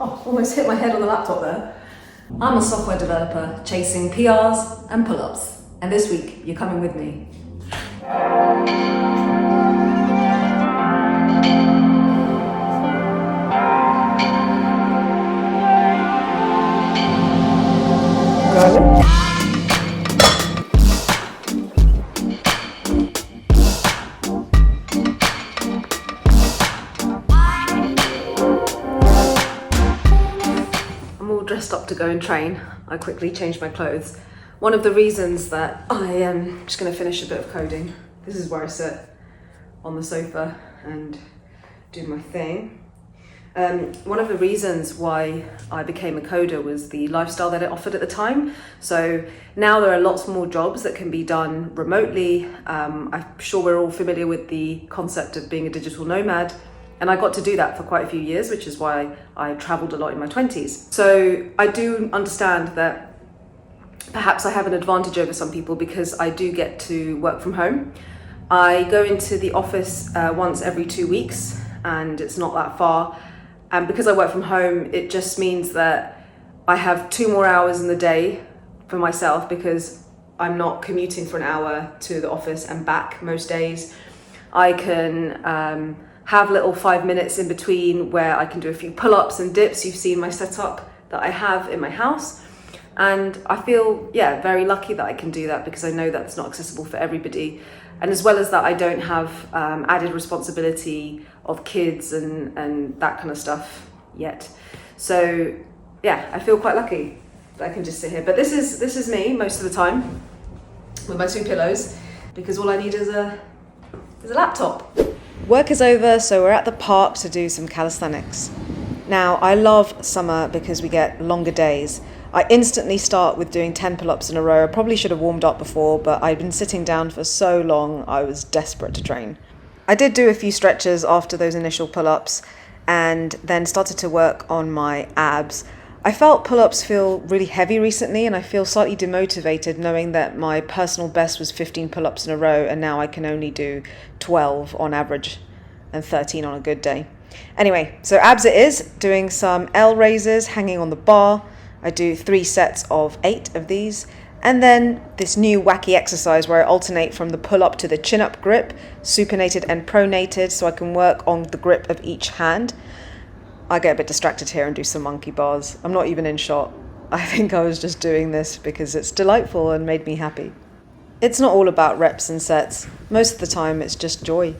Oh, almost hit my head on the laptop there. I'm a software developer chasing PRs and pull-ups. And this week, you're coming with me. Go. Dressed up to go and train. I quickly changed my clothes. One of the reasons that I am just going to finish a bit of coding. This is where I sit on the sofa and do my thing. One of the reasons why I became a coder was the lifestyle that it offered at the time. So now there are lots more jobs that can be done remotely. I'm sure we're all familiar with the concept of being a digital nomad. And I got to do that for quite a few years, which is why I traveled a lot in my 20s. So I do understand that perhaps I have an advantage over some people because I do get to work from home. I go into the office once every 2 weeks and it's not that far. And because I work from home, it just means that I have 2 more hours in the day for myself because I'm not commuting for an hour to the office and back most days. I can have little 5 minutes in between where I can do a few pull-ups and dips. You've seen my setup that I have in my house. And I feel, very lucky that I can do that because I know that's not accessible for everybody. And as well as that, I don't have added responsibility of kids and that kind of stuff yet. So I feel quite lucky that I can just sit here. But this is me most of the time with my 2 pillows because all I need is a laptop. Work is over, so we're at the park to do some calisthenics. Now, I love summer because we get longer days. I instantly start with doing 10 pull-ups in a row. I probably should have warmed up before, but I'd been sitting down for so long, I was desperate to train. I did do a few stretches after those initial pull-ups and then started to work on my abs. I felt pull-ups feel really heavy recently and I feel slightly demotivated knowing that my personal best was 15 pull-ups in a row and now I can only do 12 on average and 13 on a good day. Anyway, so abs it is, doing some L raises hanging on the bar. I do 3 sets of 8 of these. And then this new wacky exercise where I alternate from the pull-up to the chin-up grip, supinated and pronated, so I can work on the grip of each hand. I get a bit distracted here and do some monkey bars. I'm not even in shot. I think I was just doing this because it's delightful and made me happy. It's not all about reps and sets. Most of the time it's just joy.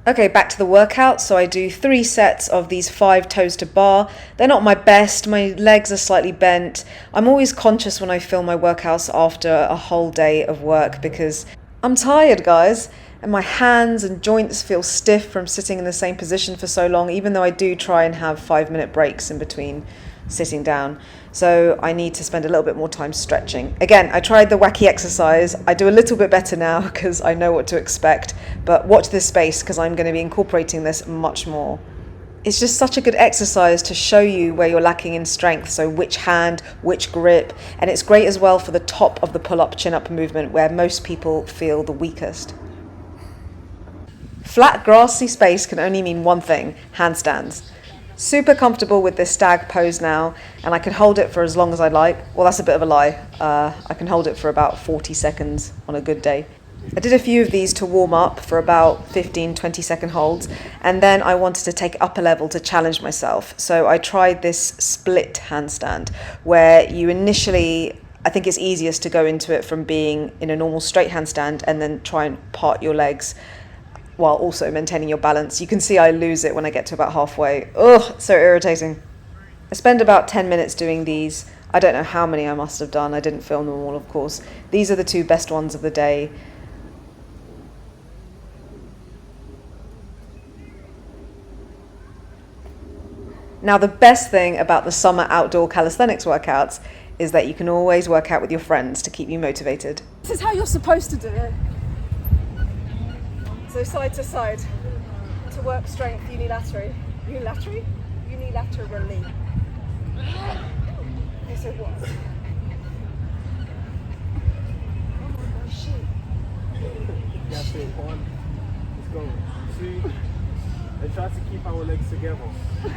Okay, back to the workout. So I do 3 sets of these 5 toes to bar. They're not my best. My legs are slightly bent. I'm always conscious when I film my workouts after a whole day of work because I'm tired, guys, and my hands and joints feel stiff from sitting in the same position for so long, even though I do try and have 5-minute breaks in between sitting down. So I need to spend a little bit more time stretching. Again, I tried the wacky exercise. I do a little bit better now because I know what to expect, but watch this space because I'm going to be incorporating this much more. It's just such a good exercise to show you where you're lacking in strength, so which hand, which grip, and it's great as well for the top of the pull-up, chin-up movement where most people feel the weakest. Flat, grassy space can only mean one thing, handstands. Super comfortable with this stag pose now, and I can hold it for as long as I like. Well, that's a bit of a lie. I can hold it for about 40 seconds on a good day. I did a few of these to warm up for about 15-20 second holds, and then I wanted to take it up a level to challenge myself. So I tried this split handstand where you initially, I think it's easiest to go into it from being in a normal straight handstand and then try and part your legs while also maintaining your balance. You can see I lose it when I get to about halfway. Ugh, so irritating. I spend about 10 minutes doing these. I don't know how many I must have done. I didn't film them all, of course. These are the 2 best ones of the day. Now, the best thing about the summer outdoor calisthenics workouts is that you can always work out with your friends to keep you motivated. This is how you're supposed to do it. So side to side, to work strength unilaterally. Unilaterally? Unilaterally. Okay, so what? Oh shit. That's it, one. go. See? And try to keep our legs together. And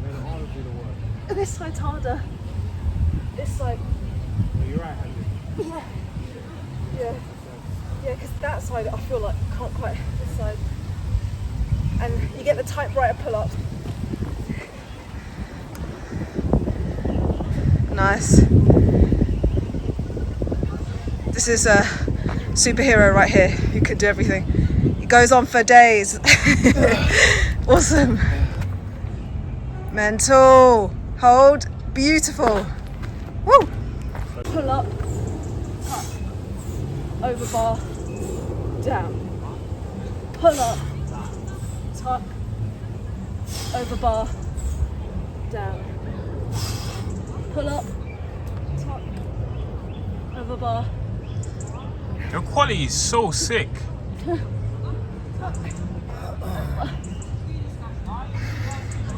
then the arms do the work. This side's harder. This side. Are you right-handed? Yeah. Yeah. Yeah, because that side I feel like I can't quite. This side. And you get the typewriter pull-ups. Nice. This is a superhero right here who can do everything. He goes on for days. Awesome. Mental. Hold. Beautiful. Woo. Pull up. Tuck. Over bar. Down. Pull up. Tuck. Over bar. Down. Pull up. Tuck. Over bar. Your quality is so sick.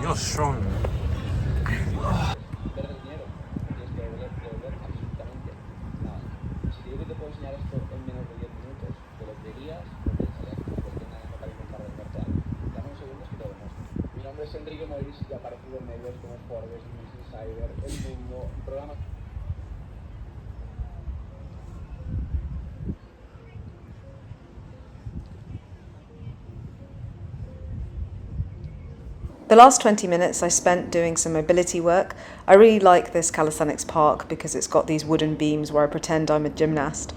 You're strong. The last 20 minutes I spent doing some mobility work. I really like this calisthenics park because it's got these wooden beams where I pretend I'm a gymnast.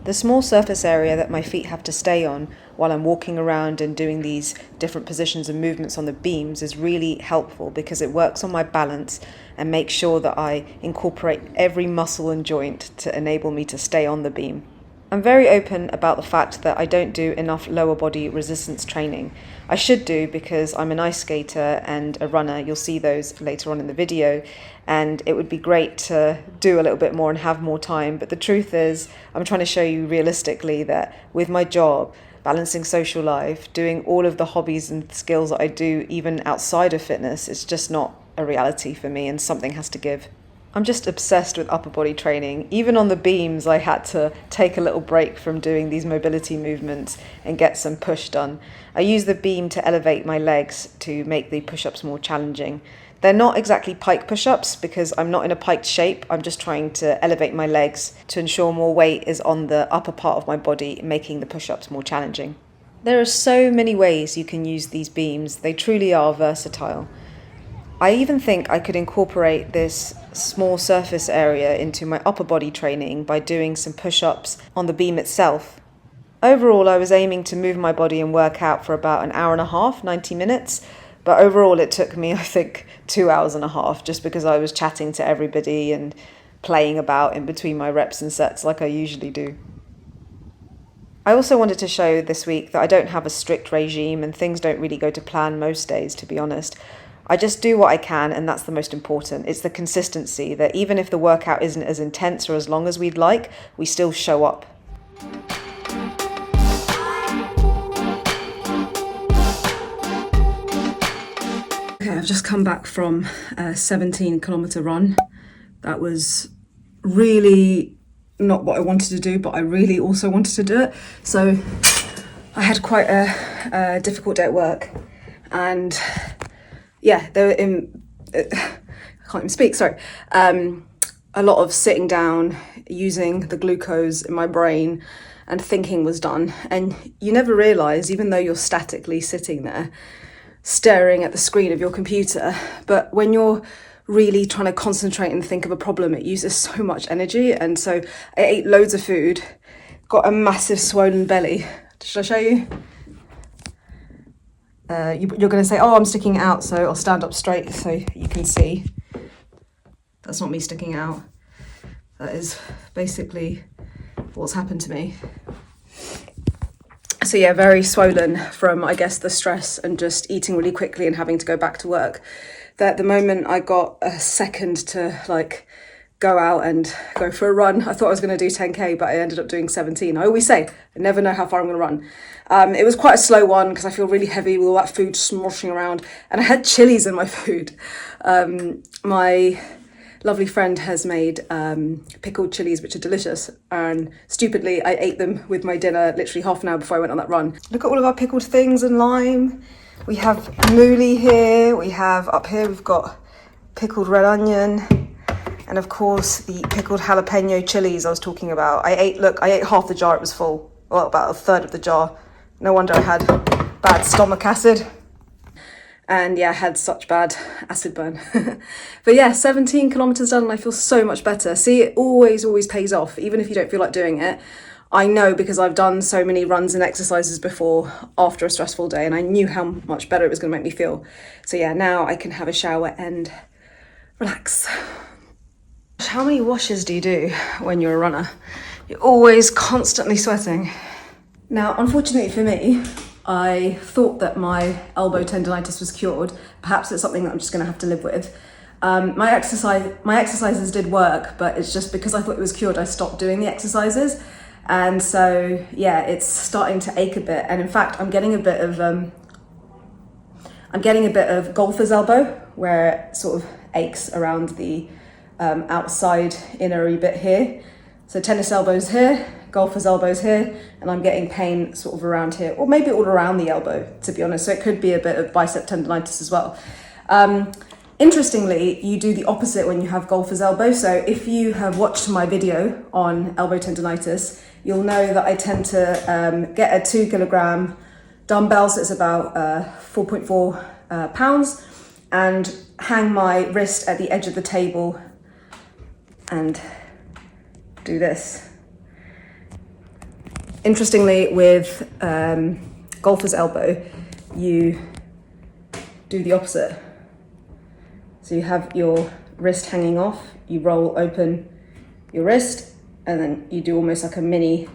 The small surface area that my feet have to stay on while I'm walking around and doing these different positions and movements on the beams is really helpful because it works on my balance and makes sure that I incorporate every muscle and joint to enable me to stay on the beam. I'm very open about the fact that I don't do enough lower body resistance training. I should do because I'm an ice skater and a runner. You'll see those later on in the video, and it would be great to do a little bit more and have more time. But the truth is, I'm trying to show you realistically that with my job, balancing social life, doing all of the hobbies and skills that I do even outside of fitness, it's just not a reality for me, and something has to give. I'm just obsessed with upper body training. Even on the beams, I had to take a little break from doing these mobility movements and get some push done. I use the beam to elevate my legs to make the push-ups more challenging. They're not exactly pike push-ups because I'm not in a piked shape. I'm just trying to elevate my legs to ensure more weight is on the upper part of my body, making the push-ups more challenging. There are so many ways you can use these beams. They truly are versatile. I even think I could incorporate this small surface area into my upper body training by doing some push-ups on the beam itself. Overall, I was aiming to move my body and work out for about an hour and a half, 90 minutes, but overall it took me, I think, 2 hours and a half just because I was chatting to everybody and playing about in between my reps and sets like I usually do. I also wanted to show this week that I don't have a strict regime and things don't really go to plan most days, to be honest. I just do what I can, and that's the most important. It's the consistency, that even if the workout isn't as intense or as long as we'd like, we still show up. Okay, I've just come back from a 17-kilometre run. That was really not what I wanted to do, but I really also wanted to do it. So I had quite a difficult day at work, and yeah, I can't even speak, sorry. A lot of sitting down, using the glucose in my brain, and thinking was done. And you never realise, even though you're statically sitting there, staring at the screen of your computer, but when you're really trying to concentrate and think of a problem, it uses so much energy. And so I ate loads of food, got a massive swollen belly. Should I show you? You're going to say, oh, I'm sticking out, so I'll stand up straight so you can see. That's not me sticking out. That is basically what's happened to me. So yeah, very swollen from, I guess, the stress and just eating really quickly and having to go back to work. That the moment I got a second to go out and go for a run, I thought I was going to do 10k, but I ended up doing 17. I always say, I never know how far I'm going to run. It was quite a slow one because I feel really heavy with all that food smoshing around, and I had chilies in my food. My lovely friend has made pickled chilies, which are delicious. And stupidly, I ate them with my dinner literally half an hour before I went on that run. Look at all of our pickled things and lime. We have mooli here. We have up here, we've got pickled red onion. And of course, the pickled jalapeno chilies I was talking about. I ate half the jar, it was full. Well, about a third of the jar. No wonder I had bad stomach acid. And yeah, I had such bad acid burn. But yeah, 17 kilometers done and I feel so much better. See, it always pays off, even if you don't feel like doing it. I know because I've done so many runs and exercises before after a stressful day, and I knew how much better it was going to make me feel. So yeah, now I can have a shower and relax. How many washes do you do when you're a runner? You're always constantly sweating. Now, unfortunately for me, I thought that my elbow tendonitis was cured. Perhaps it's something that I'm just going to have to live with. My exercises did work, but it's just because I thought it was cured, I stopped doing the exercises. And so, yeah, it's starting to ache a bit. And in fact, I'm getting a bit of golfer's elbow, where it sort of aches around the outside inner bit here. So tennis elbow's here, golfer's elbow's here, and I'm getting pain sort of around here, or maybe all around the elbow, to be honest. So it could be a bit of bicep tendonitis as well. Interestingly, you do the opposite when you have golfer's elbow. So if you have watched my video on elbow tendonitis, you'll know that I tend to get a 2 kilogram dumbbell, so it's about 4.4 pounds, and hang my wrist at the edge of the table and do this. Interestingly, with golfer's elbow, you do the opposite. So you have your wrist hanging off, you roll open your wrist, and then you do almost like a mini,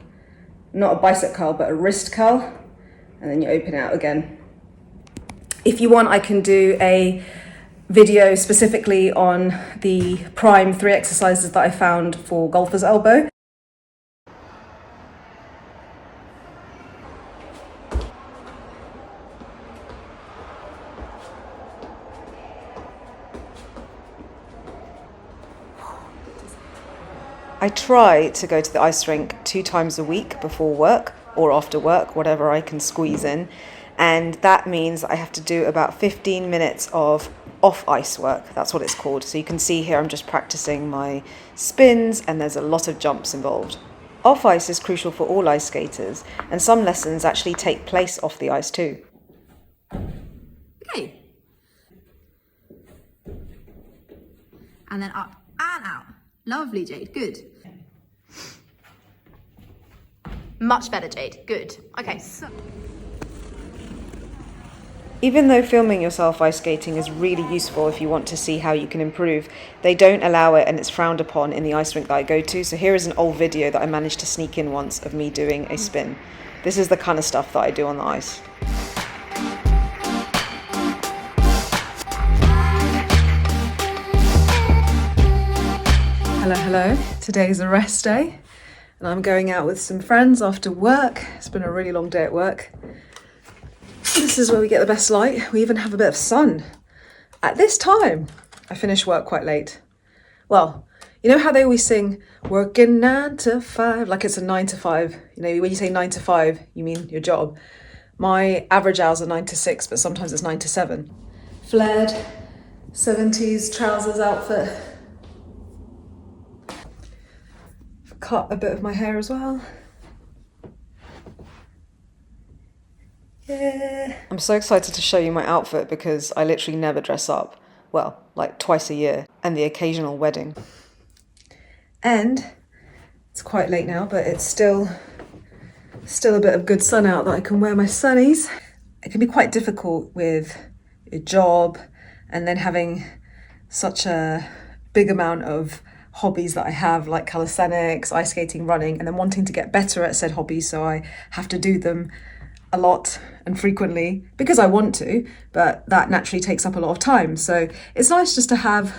not a bicep curl, but a wrist curl, and then you open it out again. If you want, I can do a video specifically on the prime 3 exercises that I found for golfer's elbow. I try to go to the ice rink 2 times a week before work or after work, whatever I can squeeze in. And that means I have to do about 15 minutes of off-ice work. That's what it's called. So you can see here I'm just practicing my spins, and there's a lot of jumps involved. Off-ice is crucial for all ice skaters, and some lessons actually take place off the ice too. Okay. And then up and out. Lovely, Jade. Good. Much better, Jade. Good. Okay, so... Even though filming yourself ice skating is really useful if you want to see how you can improve, they don't allow it and it's frowned upon in the ice rink that I go to. So here is an old video that I managed to sneak in once of me doing a spin. This is the kind of stuff that I do on the ice. Hello. Today is a rest day and I'm going out with some friends after work. It's been a really long day at work. This is where we get the best light. We even have a bit of sun. At this time, I finish work quite late. Well, you know how they always sing, working 9 to 5, like it's a 9 to 5. You know, when you say 9 to 5, you mean your job. My average hours are 9 to 6, but sometimes it's 9 to 7. Flared 70s trousers outfit. Cut a bit of my hair as well. Yeah. I'm so excited to show you my outfit because I literally never dress up. Well, like twice a year and the occasional wedding. And it's quite late now, but it's still a bit of good sun out that I can wear my sunnies. It can be quite difficult with a job and then having such a big amount of hobbies that I have, like calisthenics, ice skating, running, and then wanting to get better at said hobbies, so I have to do them a lot and frequently because I want to, but that naturally takes up a lot of time. So it's nice just to have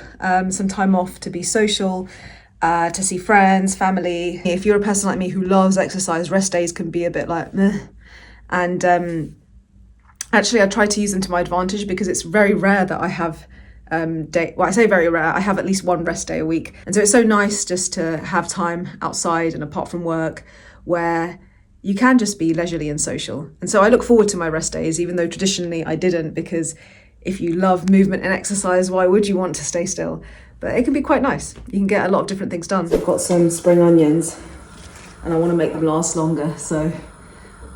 some time off to be social, to see friends, family. If you're a person like me who loves exercise, rest days can be a bit like meh. And actually I try to use them to my advantage because it's very rare that I have day. Well, I say very rare. I have at least one rest day a week. And so it's so nice just to have time outside and apart from work where you can just be leisurely and social. And so I look forward to my rest days, even though traditionally I didn't, because if you love movement and exercise, why would you want to stay still? But it can be quite nice. You can get a lot of different things done. I've got some spring onions and I want to make them last longer. So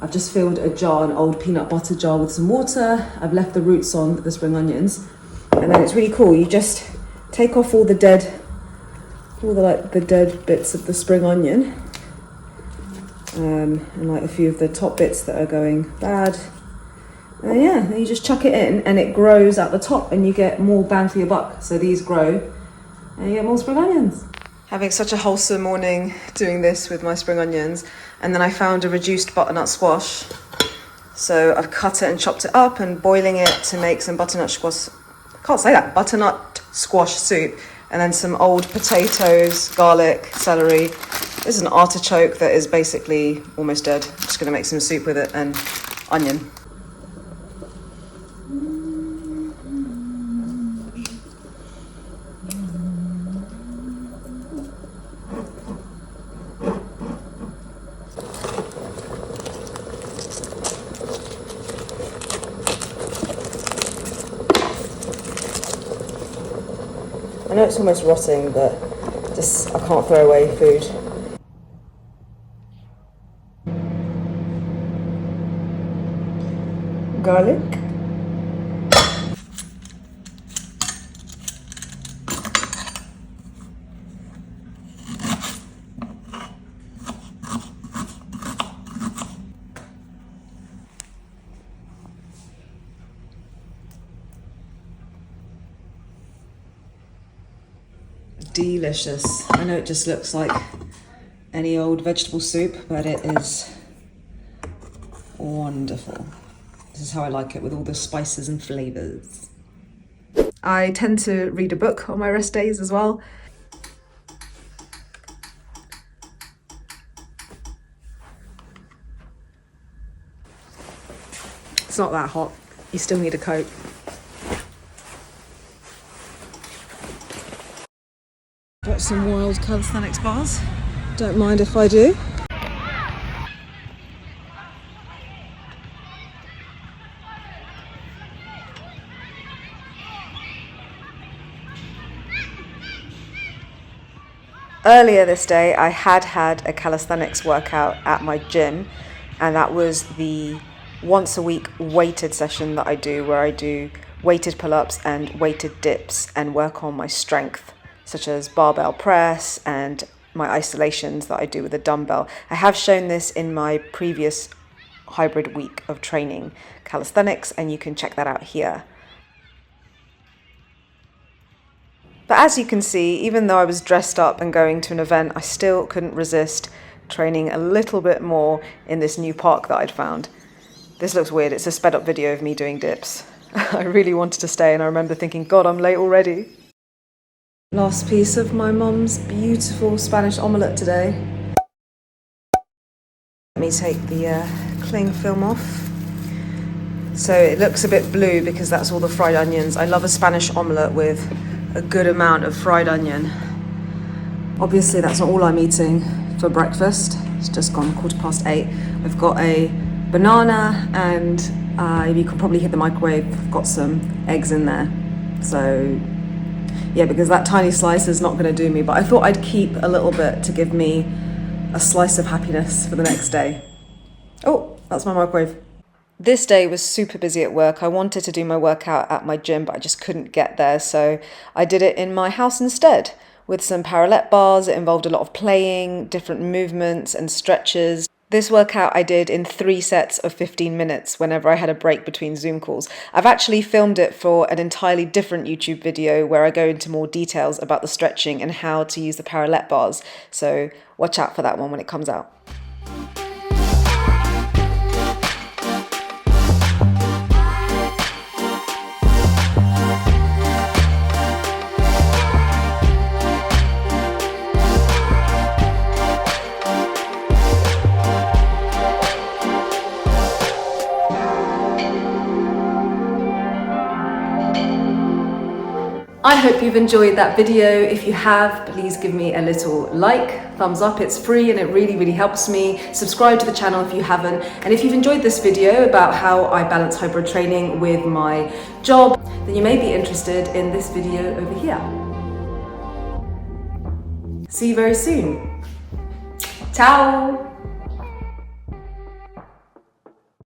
I've just filled a jar, an old peanut butter jar, with some water. I've left the roots on the spring onions. And then it's really cool. You just take off all the dead bits of the spring onion. And like a few of the top bits that are going bad. And yeah, then you just chuck it in and it grows at the top and you get more bang for your buck. So these grow and you get more spring onions. Having such a wholesome morning doing this with my spring onions. And then I found a reduced butternut squash. So I've cut it and chopped it up and boiling it to make some butternut squash soup. And then some old potatoes, garlic, celery. This is an artichoke that is basically almost dead. I'm just gonna make some soup with it and onion. I know it's almost rotting, but just I can't throw away food. Garlic. Delicious. I know it just looks like any old vegetable soup, but it is wonderful. This is how I like it, with all the spices and flavours. I tend to read a book on my rest days as well. It's not that hot. You still need a coat. Got some wild calisthenics bars. Don't mind if I do. Earlier this day, I had a calisthenics workout at my gym, and that was the once a week weighted session that I do, where I do weighted pull-ups and weighted dips and work on my strength, such as barbell press and my isolations that I do with a dumbbell. I have shown this in my previous hybrid week of training calisthenics, and you can check that out here. But as you can see, even though I was dressed up and going to an event, I still couldn't resist training a little bit more in this new park that I'd found. This looks weird. It's a sped up video of me doing dips. I really wanted to stay, and I remember thinking, God, I'm late already. Last piece of my mum's beautiful Spanish omelette today. Let me take the cling film off. So it looks a bit blue because that's all the fried onions. I love a Spanish omelette with a good amount of fried onion. Obviously that's not all I'm eating for breakfast. It's just gone 8:15. I've got a banana and you can probably hit the microwave. I've got some eggs in there. So yeah, because that tiny slice is not going to do me, but I thought I'd keep a little bit to give me a slice of happiness for the next day. Oh, that's my microwave. This day was super busy at work. I wanted to do my workout at my gym, but I just couldn't get there, so I did it in my house instead with some parallel bars. It involved a lot of playing, different movements and stretches. This workout I did in 3 sets of 15 minutes whenever I had a break between Zoom calls. I've actually filmed it for an entirely different YouTube video where I go into more details about the stretching and how to use the parallel bars, so watch out for that one when it comes out. I hope you've enjoyed that video. If you have, please give me a little like, thumbs up, it's free and it really helps me. Subscribe to the channel if you haven't. And if you've enjoyed this video about how I balance hybrid training with my job, then you may be interested in this video over here. See you very soon. Ciao!